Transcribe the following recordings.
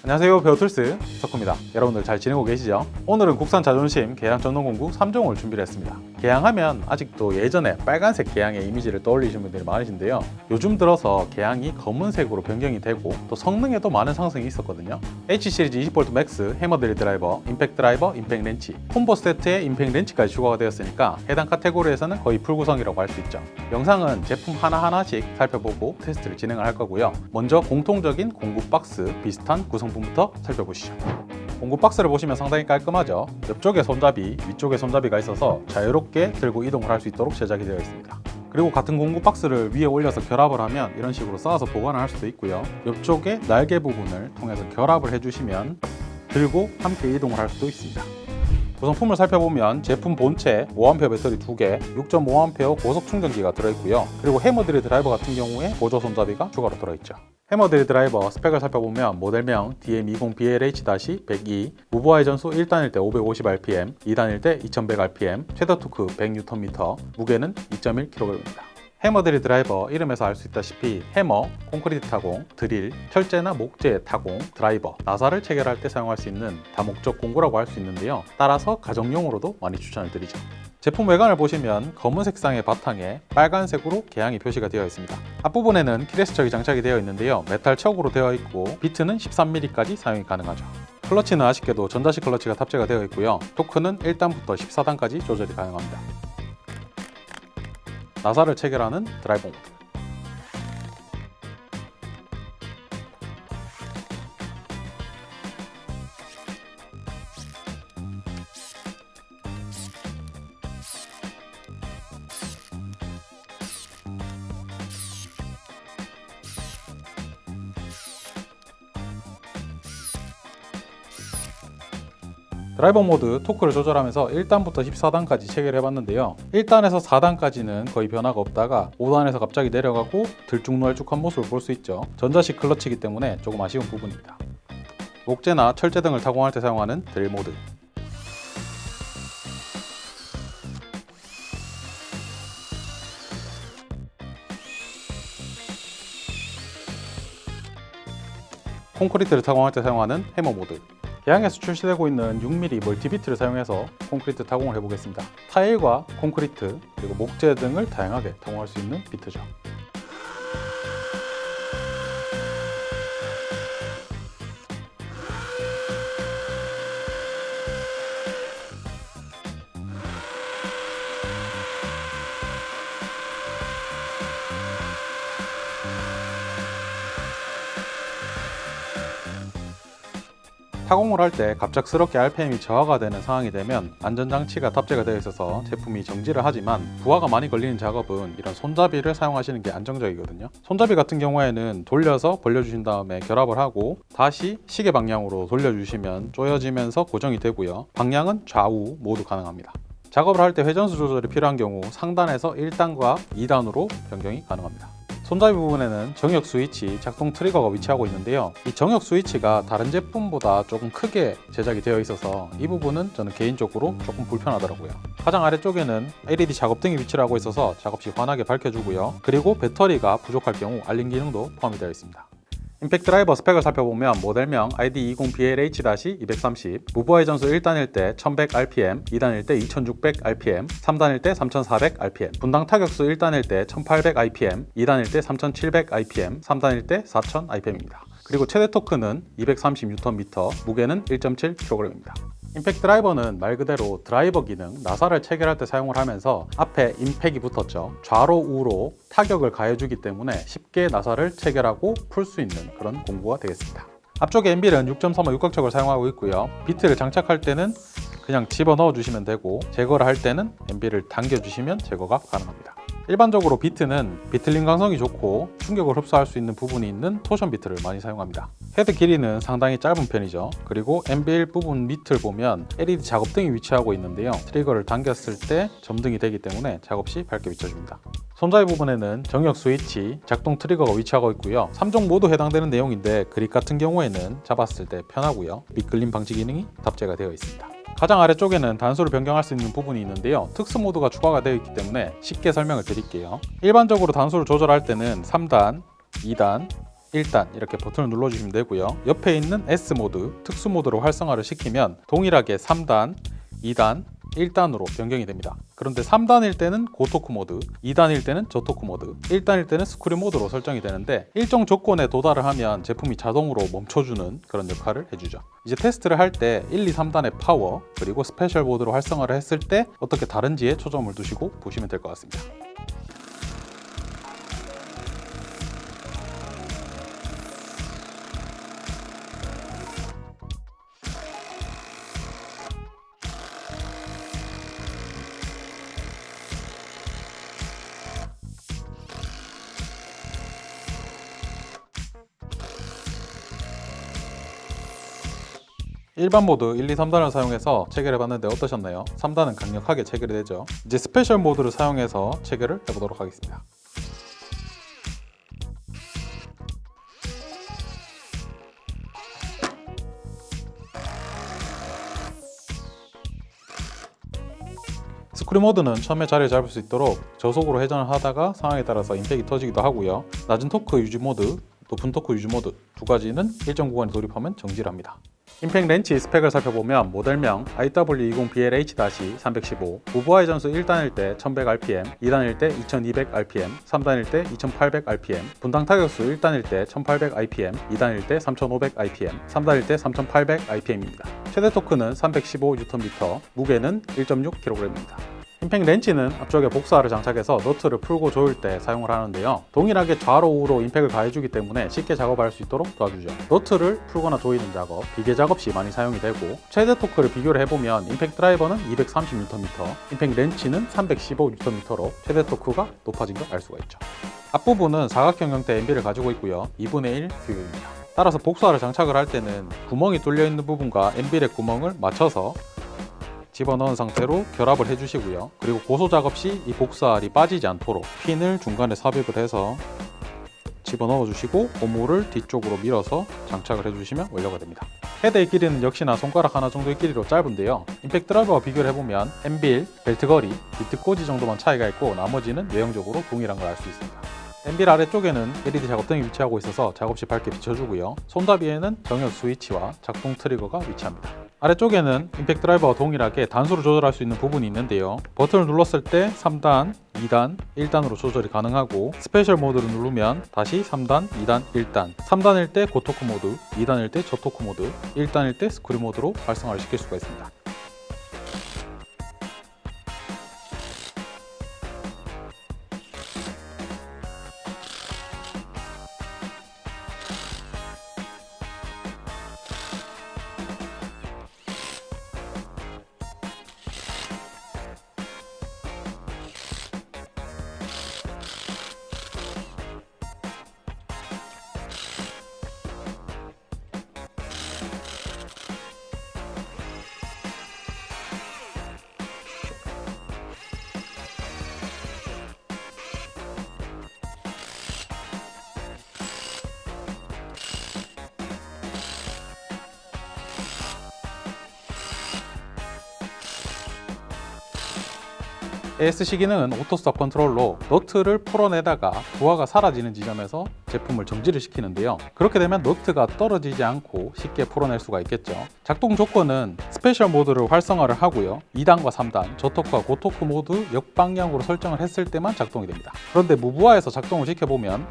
안녕하세요, 배우툴스 석구입니다. 여러분들 잘 지내고 계시죠? 오늘은 국산 자존심 계양 전동공구 3종을 준비를 했습니다. 계양하면 아직도 예전에 빨간색 계양의 이미지를 떠올리시는 분들이 많으신데요. 요즘 들어서 계양이 검은색으로 변경이 되고 또 성능에도 많은 상승이 있었거든요. H시리즈 20V 맥스, 해머드릴 드라이버, 임팩트 드라이버, 임팩트 렌치, 콤보 세트에 임팩트 렌치까지 추가가 되었으니까 해당 카테고리에서는 거의 풀구성이라고 할 수 있죠. 영상은 제품 하나하나씩 살펴보고 테스트를 진행을 할 거고요. 먼저 공통적인 공구 박스 비슷한 구성품부터 살펴보시죠. 공구 박스를 보시면 상당히 깔끔하죠. 옆쪽에 손잡이, 위쪽에 손잡이가 있어서 자유롭게 들고 이동을 할 수 있도록 제작이 되어 있습니다. 그리고 같은 공구 박스를 위에 올려서 결합을 하면 이런 식으로 쌓아서 보관을 할 수도 있고요. 옆쪽에 날개 부분을 통해서 결합을 해주시면 들고 함께 이동을 할 수도 있습니다. 구성품을 살펴보면 제품 본체 5A 배터리 2개, 6.5A 고속 충전기가 들어있고요. 그리고 해머드릴 드라이버 같은 경우에 보조 손잡이가 추가로 들어있죠. 해머드릴 드라이버 스펙을 살펴보면 모델명 DM20BLH-102, 무브와의 전수 1단일 때 550rpm, 2단일 때 2100rpm, 최대 토크 100Nm, 무게는 2.1kg입니다. 해머드릴 드라이버 이름에서 알 수 있다시피 해머, 콘크리트 타공, 드릴, 철제나 목재 타공, 드라이버, 나사를 체결할 때 사용할 수 있는 다목적 공구라고 할 수 있는데요. 따라서 가정용으로도 많이 추천을 드리죠. 제품 외관을 보시면 검은 색상의 바탕에 빨간색으로 계양이 표시가 되어 있습니다. 앞부분에는 키레스 척이 장착이 되어 있는데요. 메탈 척으로 되어 있고 비트는 13mm까지 사용이 가능하죠. 클러치는 아쉽게도 전자식 클러치가 탑재가 되어 있고요. 토크는 1단부터 14단까지 조절이 가능합니다. 나사를 체결하는 드라이버 모드, 드라이버 모드 토크를 조절하면서 1단부터 14단까지 체결해 봤는데요. 1단에서 4단까지는 거의 변화가 없다가 5단에서 갑자기 내려가고 들쭉날쭉한 모습을 볼 수 있죠. 전자식 클러치이기 때문에 조금 아쉬운 부분입니다. 목재나 철제 등을 타공할 때 사용하는 드릴 모드, 콘크리트를 타공할 때 사용하는 해머 모드, 계양에서 출시되고 있는 6mm 멀티비트를 사용해서 콘크리트 타공을 해보겠습니다. 타일과 콘크리트 그리고 목재 등을 다양하게 타공할 수 있는 비트죠. 타공을 할 때 갑작스럽게 RPM이 저하가 되는 상황이 되면 안전장치가 탑재가 되어 있어서 제품이 정지를 하지만 부하가 많이 걸리는 작업은 이런 손잡이를 사용하시는 게 안정적이거든요. 손잡이 같은 경우에는 돌려서 벌려주신 다음에 결합을 하고 다시 시계 방향으로 돌려주시면 조여지면서 고정이 되고요. 방향은 좌우 모두 가능합니다. 작업을 할 때 회전수 조절이 필요한 경우 상단에서 1단과 2단으로 변경이 가능합니다. 손잡이 부분에는 정역 스위치, 작동 트리거가 위치하고 있는데요. 이 정역 스위치가 다른 제품보다 조금 크게 제작이 되어 있어서 이 부분은 저는 개인적으로 조금 불편하더라고요. 가장 아래쪽에는 LED 작업등이 위치를 하고 있어서 작업 시 환하게 밝혀주고요. 그리고 배터리가 부족할 경우 알림 기능도 포함이 되어 있습니다. 임팩트 드라이버 스펙을 살펴보면 모델명 ID20BLH-230, 무브와의 전수 1단일 때 1100rpm, 2단일 때 2600rpm, 3단일 때 3400rpm, 분당 타격수 1단일 때 1800rpm, 2단일 때 3700rpm, 3단일 때 4000rpm입니다. 그리고 최대 토크는 230Nm, 무게는 1.7kg입니다. 임팩트 드라이버는 말 그대로 드라이버 기능, 나사를 체결할 때 사용을 하면서 앞에 임팩이 붙었죠. 좌로 우로 타격을 가해주기 때문에 쉽게 나사를 체결하고 풀 수 있는 그런 공구가 되겠습니다. 앞쪽에 엠빌은 6.35 육각척을 사용하고 있고요. 비트를 장착할 때는 그냥 집어넣어 주시면 되고 제거를 할 때는 엠빌을 당겨주시면 제거가 가능합니다. 일반적으로 비트는 비틀림 강성이 좋고 충격을 흡수할 수 있는 부분이 있는 토션 비트를 많이 사용합니다. 헤드 길이는 상당히 짧은 편이죠. 그리고 엠빌 부분 밑을 보면 LED 작업등이 위치하고 있는데요. 트리거를 당겼을 때 점등이 되기 때문에 작업 시 밝게 비춰줍니다. 손잡이 부분에는 정역 스위치, 작동 트리거가 위치하고 있고요. 3종 모두 해당되는 내용인데 그립 같은 경우에는 잡았을 때 편하고요. 미끌림 방지 기능이 탑재가 되어 있습니다. 가장 아래쪽에는 단수를 변경할 수 있는 부분이 있는데요. 특수 모드가 추가가 되어 있기 때문에 쉽게 설명을 드릴게요. 일반적으로 단수를 조절할 때는 3단, 2단, 1단 이렇게 버튼을 눌러주시면 되고요. 옆에 있는 S 모드, 특수 모드로 활성화를 시키면 동일하게 3단, 2단, 1단으로 변경이 됩니다. 그런데 3단일 때는 고토크 모드, 2단일 때는 저토크 모드, 1단일 때는 스크류 모드로 설정이 되는데 일정 조건에 도달을 하면 제품이 자동으로 멈춰주는 그런 역할을 해주죠. 이제 테스트를 할 때 1, 2, 3단의 파워 그리고 스페셜 모드로 활성화를 했을 때 어떻게 다른지에 초점을 두시고 보시면 될 것 같습니다. 일반 모드 1, 2, 3단을 사용해서 체결해 봤는데 어떠셨나요? 3단은 강력하게 체결이 되죠. 이제 스페셜 모드를 사용해서 체결을 해보도록 하겠습니다. 스크류 모드는 처음에 자리를 잡을 수 있도록 저속으로 회전을 하다가 상황에 따라서 임팩이 터지기도 하고요. 낮은 토크 유지 모드, 높은 토크 유지 모드 두 가지는 일정 구간에 돌입하면 정지를 합니다. 임팩 렌치 스펙을 살펴보면 모델명 IW20BLH-315, 무브와의 전수 1단일 때 1100rpm, 2단일 때 2200rpm, 3단일 때 2800rpm, 분당 타격수 1단일 때 1800rpm, 2단일 때 3500rpm, 3단일 때 3800rpm입니다. 최대 토크는 315Nm, 무게는 1.6kg입니다. 임팩 렌치는 앞쪽에 복사를 장착해서 너트를 풀고 조일 때 사용을 하는데요. 동일하게 좌로 우로 임팩을 가해주기 때문에 쉽게 작업할 수 있도록 도와주죠. 너트를 풀거나 조이는 작업, 비계 작업 시 많이 사용이 되고 최대 토크를 비교를 해보면 임팩 드라이버는 230Nm, 임팩 렌치는 315Nm로 최대 토크가 높아진 걸 알 수가 있죠. 앞부분은 사각형 형태의 MB를 가지고 있고요. 2분의 1 규격입니다. 따라서 복사를 장착을 할 때는 구멍이 뚫려 있는 부분과 MB의 구멍을 맞춰서 집어넣은 상태로 결합을 해주시고요. 그리고 고소 작업 시 이 복사알이 빠지지 않도록 핀을 중간에 삽입을 해서 집어넣어 주시고 고무를 뒤쪽으로 밀어서 장착을 해주시면 완료가 됩니다. 헤드의 길이는 역시나 손가락 하나 정도의 길이로 짧은데요. 임팩 드라이버와 비교를 해보면 엠빌, 벨트 거리, 비트 꽂이 정도만 차이가 있고 나머지는 외형적으로 동일한 걸 알 수 있습니다. 엠빌 아래쪽에는 LED 작업등이 위치하고 있어서 작업 시 밝게 비춰주고요. 손잡이에는 정역 스위치와 작동 트리거가 위치합니다. 아래쪽에는 임팩 드라이버와 동일하게 단수를 조절할 수 있는 부분이 있는데요. 버튼을 눌렀을 때 3단, 2단, 1단으로 조절이 가능하고 스페셜 모드를 누르면 다시 3단, 2단, 1단 3단일 때 고토크 모드, 2단일 때 저토크 모드, 1단일 때 스크류 모드로 활성화를 시킬 수가 있습니다. ASC 기능은 오토스톱 컨트롤로 너트를 풀어내다가 부하가 사라지는 지점에서 제품을 정지를 시키는데요. 그렇게 되면 너트가 떨어지지 않고 쉽게 풀어낼 수가 있겠죠. 작동 조건은 스페셜 모드를 활성화를 하고요. 2단과 3단, 저토크와 고토크 모두 역방향으로 설정을 했을 때만 작동이 됩니다. 그런데 무브화에서 작동을 시켜보면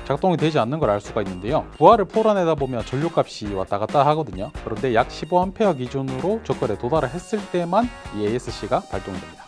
작동이 되지 않는 걸 알 수가 있는데요. 부하를 풀어내다 보면 전류값이 왔다 갔다 하거든요. 그런데 약 15A 기준으로 저걸에 도달을 했을 때만 이 ASC가 발동이 됩니다.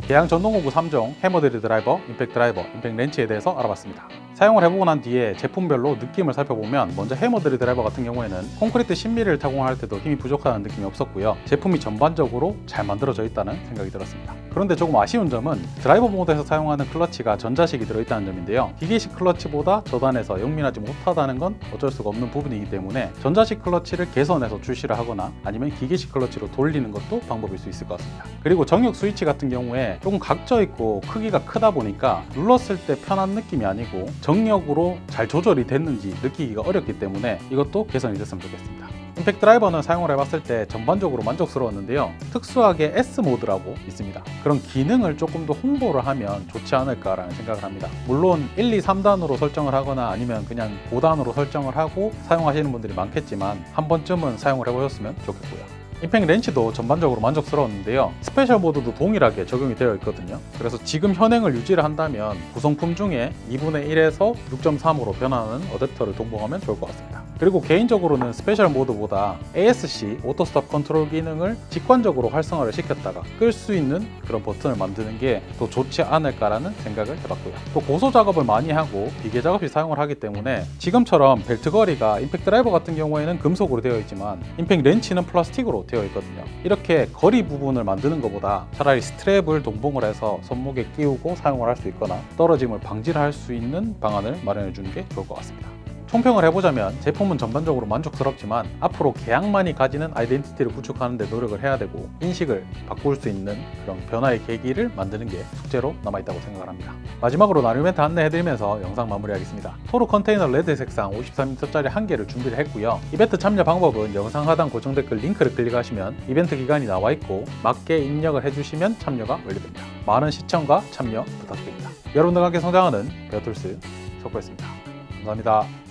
계양 전동공구 3종, 해머드릴 드라이버, 임팩 드라이버, 임팩 렌치에 대해서 알아봤습니다. 사용을 해보고 난 뒤에 제품별로 느낌을 살펴보면 먼저 해머드릴 드라이버 같은 경우에는 콘크리트 10mm를 타공할 때도 힘이 부족하다는 느낌이 없었고요. 제품이 전반적으로 잘 만들어져 있다는 생각이 들었습니다. 그런데 조금 아쉬운 점은 드라이버 모드에서 사용하는 클러치가 전자식이 들어있다는 점인데요. 기계식 클러치보다 저단에서 영민하지 못하다는 건 어쩔 수가 없는 부분이기 때문에 전자식 클러치를 개선해서 출시를 하거나 아니면 기계식 클러치로 돌리는 것도 방법일 수 있을 것 같습니다. 그리고 정역 스위치 같은 경우에 조금 각져 있고 크기가 크다 보니까 눌렀을 때 편한 느낌이 아니고 정력으로 잘 조절이 됐는지 느끼기가 어렵기 때문에 이것도 개선이 됐으면 좋겠습니다. 임팩트 드라이버는 사용을 해봤을 때 전반적으로 만족스러웠는데요. 특수하게 S 모드라고 있습니다. 그런 기능을 조금 더 홍보를 하면 좋지 않을까라는 생각을 합니다. 물론 1, 2, 3단으로 설정을 하거나 아니면 그냥 5단으로 설정을 하고 사용하시는 분들이 많겠지만 한 번쯤은 사용을 해보셨으면 좋겠고요. 임팩트 렌치도 전반적으로 만족스러웠는데요. 스페셜 모드도 동일하게 적용이 되어 있거든요. 그래서 지금 현행을 유지를 한다면 구성품 중에 2분의 1에서 6.3으로 변하는 어댑터를 동봉하면 좋을 것 같습니다. 그리고 개인적으로는 스페셜 모드보다 ASC 오토 스톱 컨트롤 기능을 직관적으로 활성화를 시켰다가 끌 수 있는 그런 버튼을 만드는 게 더 좋지 않을까라는 생각을 해봤고요. 또 고소 작업을 많이 하고 비계작 없이 사용을 하기 때문에 지금처럼 벨트 거리가 임팩트 드라이버 같은 경우에는 금속으로 되어 있지만 임팩트 렌치는 플라스틱으로 되어 있거든요. 이렇게 거리 부분을 만드는 것보다 차라리 스트랩을 동봉을 해서 손목에 끼우고 사용을 할 수 있거나 떨어짐을 방지를 할 수 있는 방안을 마련해 주는 게 좋을 것 같습니다. 총평을 해보자면 제품은 전반적으로 만족스럽지만 앞으로 계약만이 가지는 아이덴티티를 구축하는 데 노력을 해야 되고 인식을 바꿀 수 있는 그런 변화의 계기를 만드는 게 숙제로 남아있다고 생각을 합니다. 마지막으로 나눔 이벤트 안내해드리면서 영상 마무리하겠습니다. 토르 컨테이너 레드 색상 53m짜리 한 개를 준비를 했고요. 이벤트 참여 방법은 영상 하단 고정 댓글 링크를 클릭하시면 이벤트 기간이 나와있고 맞게 입력을 해주시면 참여가 완료됩니다. 많은 시청과 참여 부탁드립니다. 여러분들과 함께 성장하는 베어툴스 석구였습니다. 감사합니다.